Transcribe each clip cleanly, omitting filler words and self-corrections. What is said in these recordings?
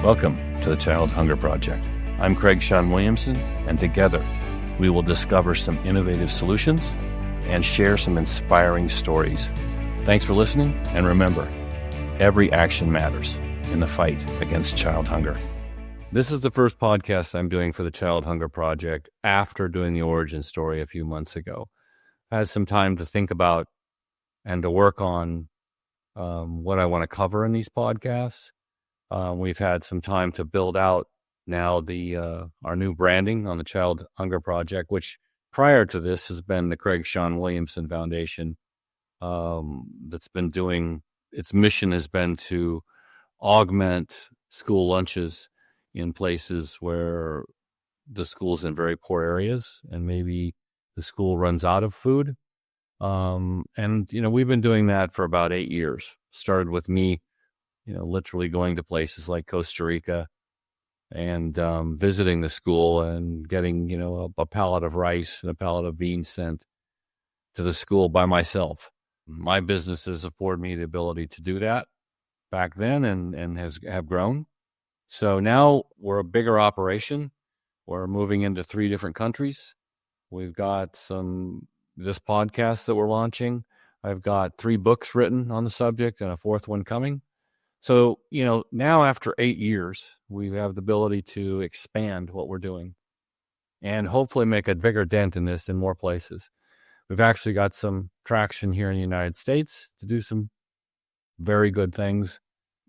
Welcome to the Child Hunger Project. I'm Craig Williamson, and together we will discover some innovative solutions and share some inspiring stories. Thanks for listening, and remember, every action matters in the fight against child hunger. This is the first podcast I'm doing for the Child Hunger Project after doing the origin story a few months ago. I had some time to think about and to work on what I want to cover in these podcasts. We've had some time to build out now our new branding on the Child Hunger Project, which prior to this has been the Craig Williamson Foundation. That's been doing, its mission has been to augment school lunches in places where the school's in very poor areas and maybe the school runs out of food. We've been doing that for about 8 years. Started with me, literally going to places like Costa Rica and visiting the school and getting, a pallet of rice and a pallet of beans sent to the school by myself. My businesses afford me the ability to do that back then and have grown. So now we're a bigger operation. We're moving into 3 different countries. We've got this podcast that we're launching. I've got 3 books written on the subject and a 4th one coming. So, now after 8 years, we have the ability to expand what we're doing and hopefully make a bigger dent in this in more places. We've actually got some traction here in the United States to do some very good things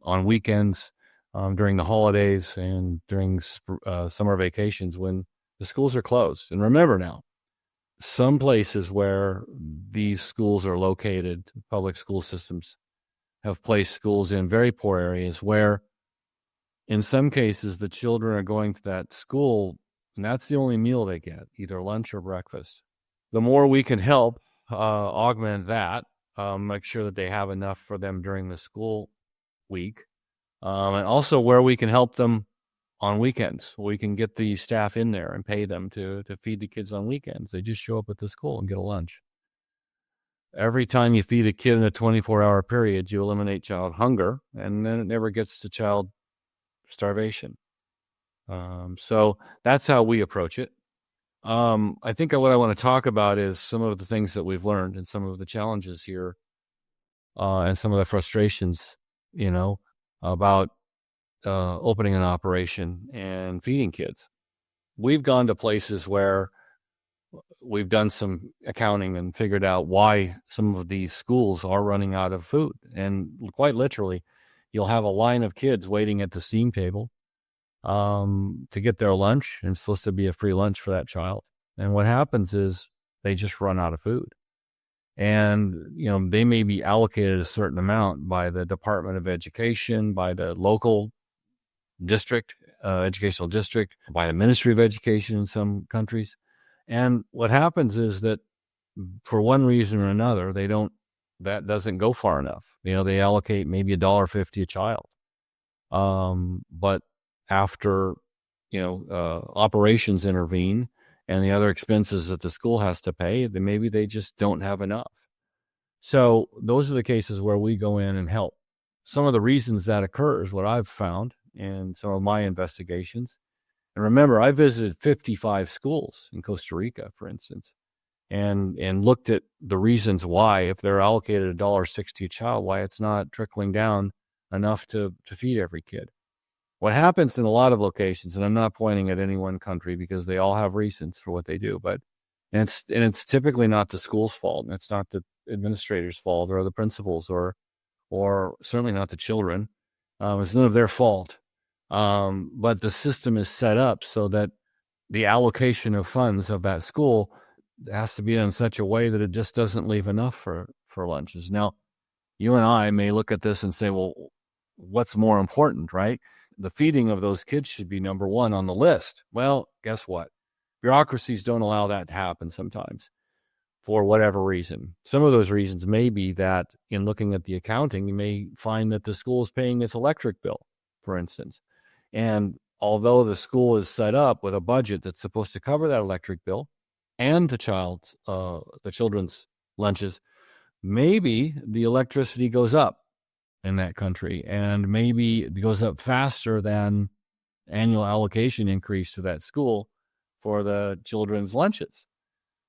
on weekends, during the holidays and during summer vacations when the schools are closed. And remember now, some places where these schools are located, public school systems, have placed schools in very poor areas where in some cases the children are going to that school and that's the only meal they get, either lunch or breakfast. The more we can help augment that, make sure that they have enough for them during the school week, and also where we can help them on weekends. We can get the staff in there and pay them to feed the kids on weekends. They just show up at the school and get a lunch. Every time you feed a kid in a 24-hour period, you eliminate child hunger, and then it never gets to child starvation. So that's how we approach it. I think what I want to talk about is some of the things that we've learned and some of the challenges here, and some of the frustrations, about opening an operation and feeding kids. We've gone to places where we've done some accounting and figured out why some of these schools are running out of food. And quite literally, you'll have a line of kids waiting at the steam table to get their lunch, and it's supposed to be a free lunch for that child. And what happens is they just run out of food. And, they may be allocated a certain amount by the Department of Education, by the local district, educational district, by the Ministry of Education in some countries. And what happens is that for one reason or another, that doesn't go far enough. They allocate maybe $1.50 a child. But after, operations intervene and the other expenses that the school has to pay, then maybe they just don't have enough. So those are the cases where we go in and help. Some of the reasons that occurs, what I've found in some of my investigations, and remember, I visited 55 schools in Costa Rica, for instance, and looked at the reasons why, if they're allocated $1.60 a child, why it's not trickling down enough to feed every kid. What happens in a lot of locations, and I'm not pointing at any one country because they all have reasons for what they do, but it's typically not the school's fault, and it's not the administrator's fault or the principals or certainly not the children. It's none of their fault. But the system is set up so that the allocation of funds of that school has to be done in such a way that it just doesn't leave enough for lunches. Now, you and I may look at this and say, well, what's more important, right? The feeding of those kids should be number one on the list. Well, guess what? Bureaucracies don't allow that to happen sometimes for whatever reason. Some of those reasons may be that in looking at the accounting, you may find that the school is paying its electric bill, for instance. And although the school is set up with a budget that's supposed to cover that electric bill and the children's lunches, maybe the electricity goes up in that country, and maybe it goes up faster than annual allocation increase to that school for the children's lunches.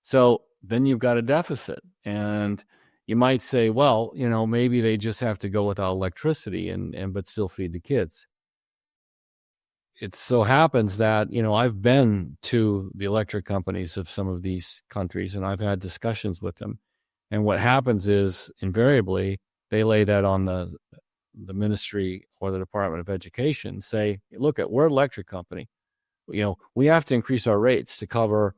So then you've got a deficit, and you might say, well, maybe they just have to go without electricity but still feed the kids. It so happens that, I've been to the electric companies of some of these countries, and I've had discussions with them. And what happens is, invariably, they lay that on the ministry or the Department of Education, say, look, we're an electric company. We have to increase our rates to cover,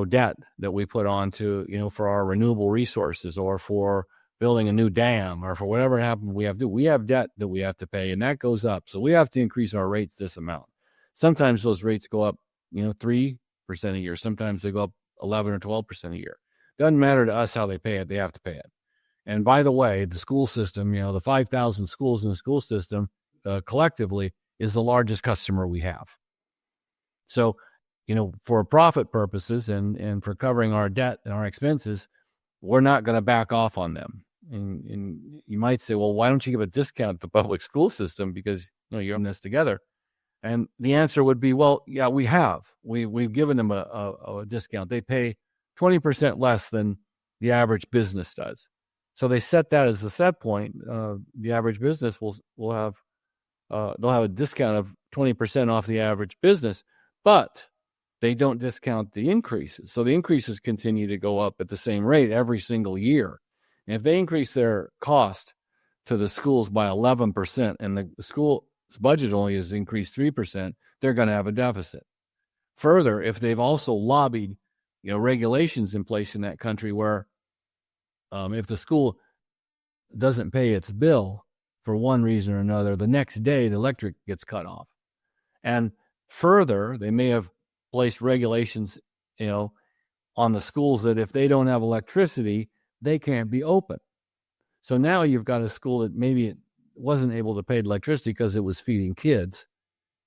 debt that we put on to, for our renewable resources, or for building a new dam, or for whatever happened we have to do. We have debt that we have to pay, and that goes up. So we have to increase our rates this amount. Sometimes those rates go up, 3% a year. Sometimes they go up 11 or 12% a year. Doesn't matter to us how they pay it. They have to pay it. And by the way, the school system, the 5,000 schools in the school system collectively is the largest customer we have. So, for profit purposes and for covering our debt and our expenses, we're not going to back off on them. And you might say, well, why don't you give a discount to the public school system, because you're in this together? And the answer would be, well, yeah, we have. We've given them a discount. They pay 20% less than the average business does. So they set that as the set point. The average business will have they'll have a discount of 20% off the average business, but they don't discount the increases. So the increases continue to go up at the same rate every single year. And if they increase their cost to the schools by 11%, and the school's budget only has increased 3%, they're going to have a deficit. Further, if they've also lobbied, regulations in place in that country where if the school doesn't pay its bill for one reason or another, the next day the electric gets cut off. And further, they may have placed regulations, on the schools that if they don't have electricity, they can't be open. So now you've got a school that maybe it wasn't able to pay electricity because it was feeding kids,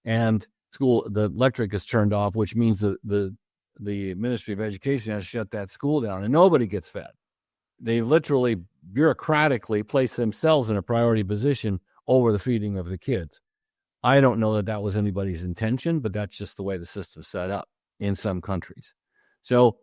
and the electric is turned off, which means the Ministry of Education has to shut that school down, and nobody gets fed. They literally bureaucratically place themselves in a priority position over the feeding of the kids. I don't know that was anybody's intention, but that's just the way the system's set up in some countries. So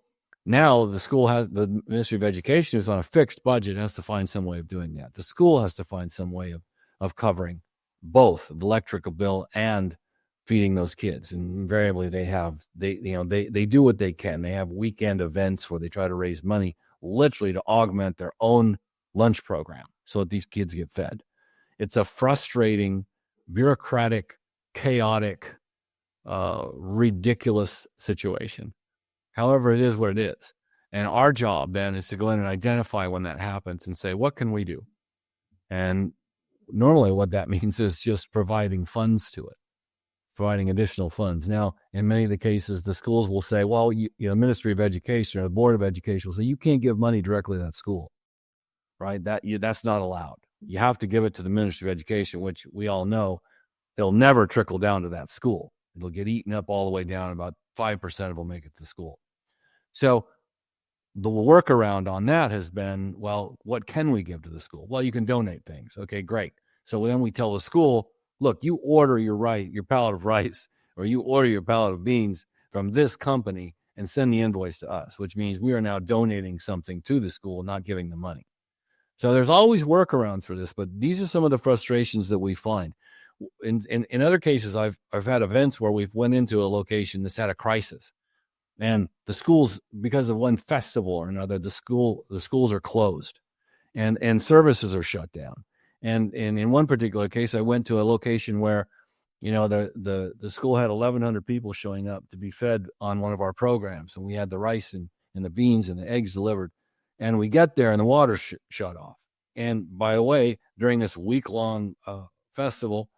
now the Ministry of Education, is on a fixed budget, has to find some way of doing that. The school has to find some way of covering both the electrical bill and feeding those kids. And invariably they do what they can. They have weekend events where they try to raise money literally to augment their own lunch program so that these kids get fed. It's a frustrating, bureaucratic, chaotic, ridiculous situation. However, it is what it is. And our job then is to go in and identify when that happens and say, what can we do? And normally what that means is just providing funds to it, providing additional funds. Now, in many of the cases, the schools will say, well, the Ministry of Education or the Board of Education will say, you can't give money directly to that school, right? That's not allowed. You have to give it to the Ministry of Education, which we all know they'll never trickle down to that school. It'll get eaten up all the way down. About 5% of will make it to school. So the workaround on that has been, well, what can we give to the school? Well, you can donate things. Okay, great. So then we tell the school, look, you order your pallet of rice, or you order your pallet of beans from this company and send the invoice to us, which means we are now donating something to the school, not giving them money. So there's always workarounds for this, but these are some of the frustrations that we find. In other cases, I've had events where we've went into a location that's had a crisis, and the schools, because of one festival or another, the schools are closed, and services are shut down. And in one particular case, I went to a location where, the school had 1,100 people showing up to be fed on one of our programs, and we had the rice and the beans and the eggs delivered, and we get there and the water shut off. And by the way, during this week-long festival,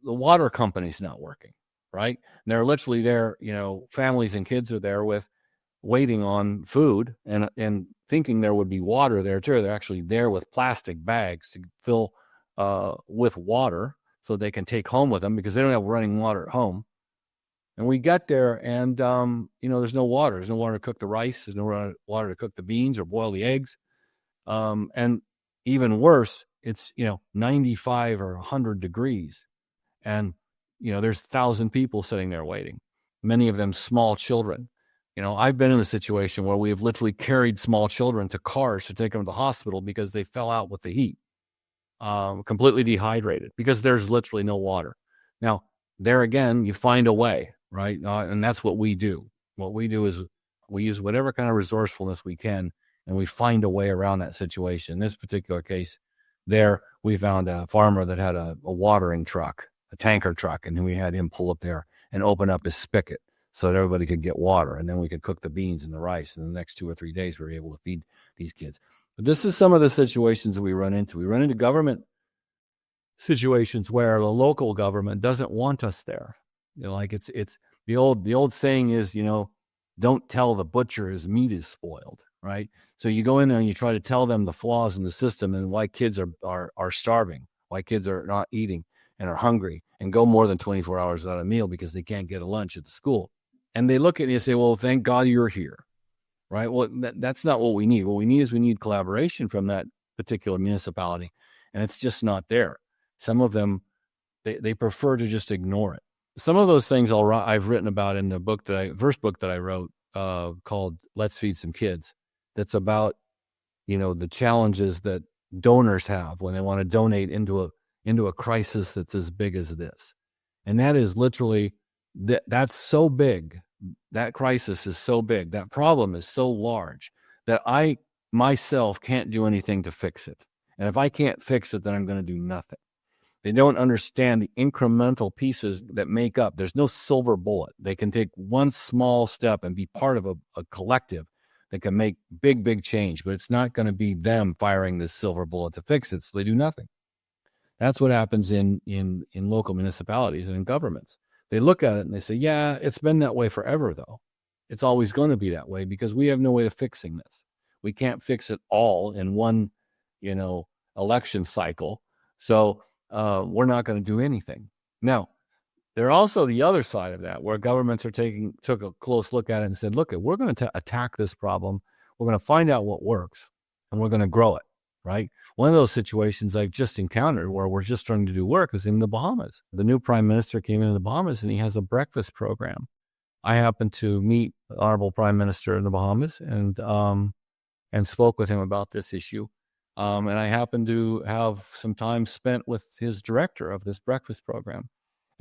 the water company's not working, right? And they're literally there, families and kids are there waiting on food and thinking there would be water there too. They're actually there with plastic bags to fill with water so they can take home with them, because they don't have running water at home. And we get there and, there's no water. There's no water to cook the rice. There's no water to cook the beans or boil the eggs. And even worse, it's, 95 or 100 degrees. And, there's 1,000 people sitting there waiting, many of them small children. I've been in a situation where we have literally carried small children to cars to take them to the hospital because they fell out with the heat, completely dehydrated because there's literally no water. Now, there again, you find a way, right? And that's what we do. What we do is we use whatever kind of resourcefulness we can, and we find a way around that situation. In this particular case, we found a farmer that had a watering truck, a tanker truck, and we had him pull up there and open up his spigot so that everybody could get water, and then we could cook the beans and the rice. And the next 2 or 3 days, we were able to feed these kids. But this is some of the situations that we run into. We run into government situations where the local government doesn't want us there. Like it's the old saying is, don't tell the butcher his meat is spoiled, right? So you go in there and you try to tell them the flaws in the system and why kids are starving, why kids are not eating and are hungry and go more than 24 hours without a meal because they can't get a lunch at the school. And they look at you and say, well, thank God you're here, right? Well, that's not what we need. What we need collaboration from that particular municipality, and it's just not there. Some of them, they prefer to just ignore it. Some of those things I've written about in the first book that I wrote called Let's Feed Some Kids. That's about, the challenges that donors have when they want to donate into a crisis that's as big as this. And that is literally, that's so big. That crisis is so big. That problem is so large that I myself can't do anything to fix it. And if I can't fix it, then I'm going to do nothing. They don't understand the incremental pieces that make up. There's no silver bullet. They can take one small step and be part of a collective that can make big, big change, but it's not going to be them firing this silver bullet to fix it, so they do nothing. That's what happens in local municipalities and in governments. They look at it and they say, yeah, it's been that way forever, though. It's always going to be that way because we have no way of fixing this. We can't fix it all in one, election cycle. So we're not going to do anything. Now, there's also the other side of that where governments took a close look at it and said, look, we're going to attack this problem. We're going to find out what works and we're going to grow it, right? One of those situations I've just encountered where we're just starting to do work is in the Bahamas. The new prime minister came into the Bahamas and he has a breakfast program. I happened to meet the honorable prime minister in the Bahamas and spoke with him about this issue. And I happened to have some time spent with his director of this breakfast program.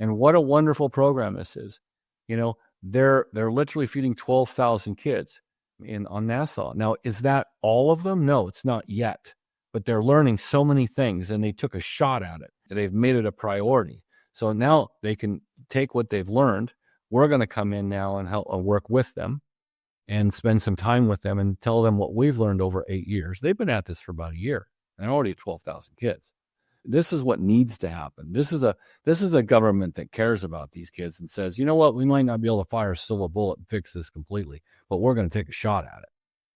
And what a wonderful program this is. They're literally feeding 12,000 kids on Nassau. Now, is that all of them? No, it's not yet. But they're learning so many things and they took a shot at it. They've made it a priority. So now they can take what they've learned. We're going to come in now and help work with them and spend some time with them and tell them what we've learned over 8 years. They've been at this for about a year and already 12,000 kids. This is what needs to happen. This is a government that cares about these kids and says, you know what, we might not be able to fire a silver bullet and fix this completely, but we're going to take a shot at it.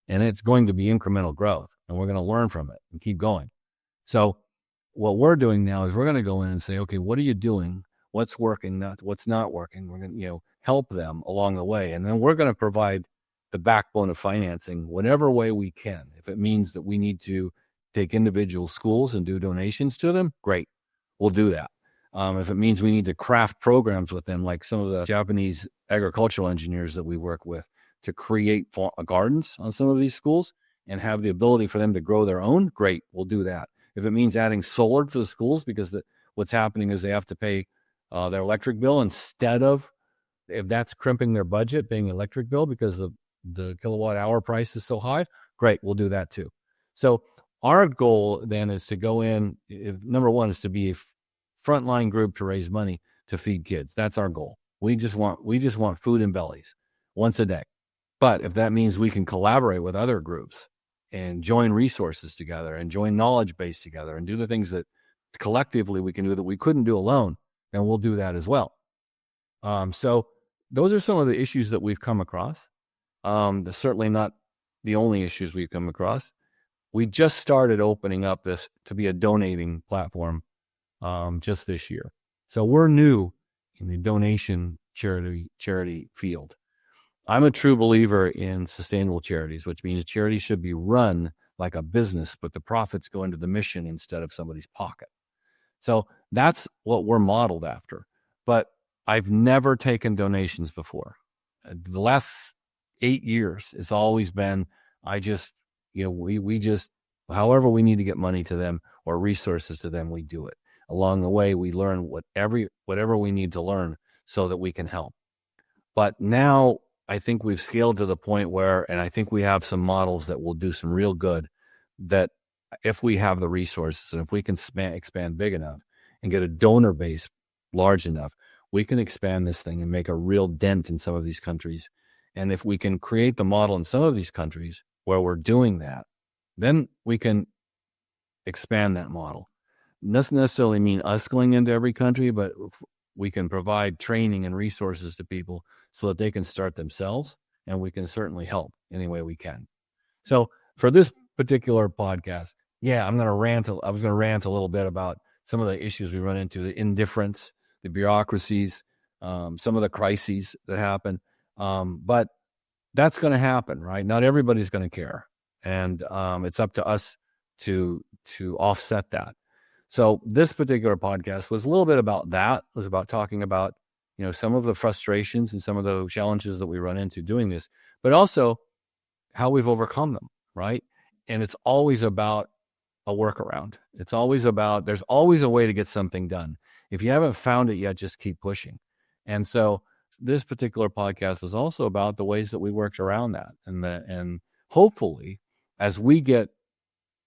And it's going to be incremental growth and we're going to learn from it and keep going. So what we're doing now is we're going to go in and say, okay, what are you doing? What's working? What's not working? We're going to, help them along the way. And then we're going to provide the backbone of financing whatever way we can. If it means that we need to take individual schools and do donations to them, great, we'll do that. If it means we need to craft programs with them, like some of the Japanese agricultural engineers that we work with to create gardens on some of these schools and have the ability for them to grow their own, great, we'll do that. If it means adding solar to the schools because what's happening is they have to pay their electric bill instead of, if that's crimping their budget, paying electric bill because of the kilowatt hour price is so high, great, we'll do that too. So our goal then is to go in, number one is to be a frontline group to raise money to feed kids. That's our goal. We just want food in bellies once a day. But if that means we can collaborate with other groups and join resources together and join knowledge base together and do the things that collectively we can do that we couldn't do alone, then we'll do that as well. So those are some of the issues that we've come across. They're certainly not the only issues we've come across. We just started opening up this to be a donating platform just this year. So we're new in the donation charity field. I'm a true believer in sustainable charities, which means charities should be run like a business, but the profits go into the mission instead of somebody's pocket. So that's what we're modeled after. But I've never taken donations before. The last 8 years, it's always been, we just, however we need to get money to them or resources to them, we do it. Along the way, we learn whatever we need to learn so that we can help. But now I think we've scaled to the point where, and I think we have some models that will do some real good, that if we have the resources and if we can expand big enough and get a donor base large enough, we can expand this thing and make a real dent in some of these countries. And if we can create the model in some of these countries where we're doing that, then we can expand that model. It doesn't necessarily mean us going into every country, but we can provide training and resources to people so that they can start themselves, and we can certainly help any way we can. So for this particular podcast, I was going to rant a little bit about some of the issues we run into, the indifference, the bureaucracies, some of the crises that happen. But that's going to happen, right? Not everybody's going to care. And it's up to us to offset that. So this particular podcast was a little bit about that. It was about talking about, some of the frustrations and some of the challenges that we run into doing this, but also how we've overcome them, right? And it's always about a workaround. It's always about, there's always a way to get something done. If you haven't found it yet, just keep pushing. And so this particular podcast was also about the ways that we worked around that. And hopefully, as we get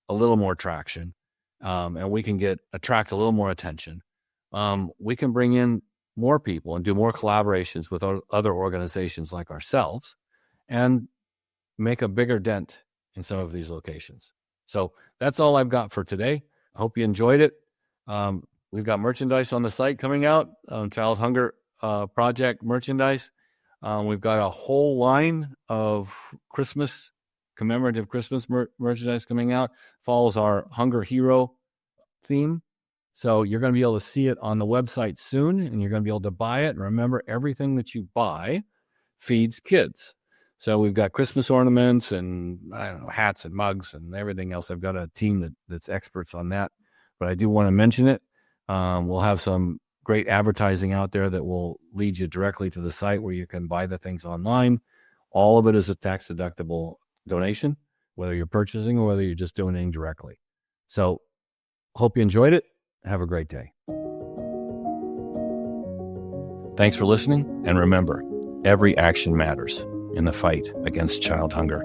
a little more traction, and we can attract a little more attention, we can bring in more people and do more collaborations with other organizations like ourselves and make a bigger dent in some of these locations. So that's all I've got for today. I hope you enjoyed it. We've got merchandise on the site coming out, Child Hunger Project merchandise. We've got a whole line of commemorative Christmas merchandise coming out. Follows our Hunger Hero theme. So you're going to be able to see it on the website soon, and you're going to be able to buy it. And remember, everything that you buy feeds kids. So we've got Christmas ornaments and hats and mugs and everything else. I've got a team that's experts on that, but I do want to mention it. We'll have some great advertising out there that will lead you directly to the site where you can buy the things online. All of it is a tax deductible donation, whether you're purchasing or whether you're just donating directly. So hope you enjoyed it. Have a great day. Thanks for listening. And remember, every action matters in the fight against child hunger.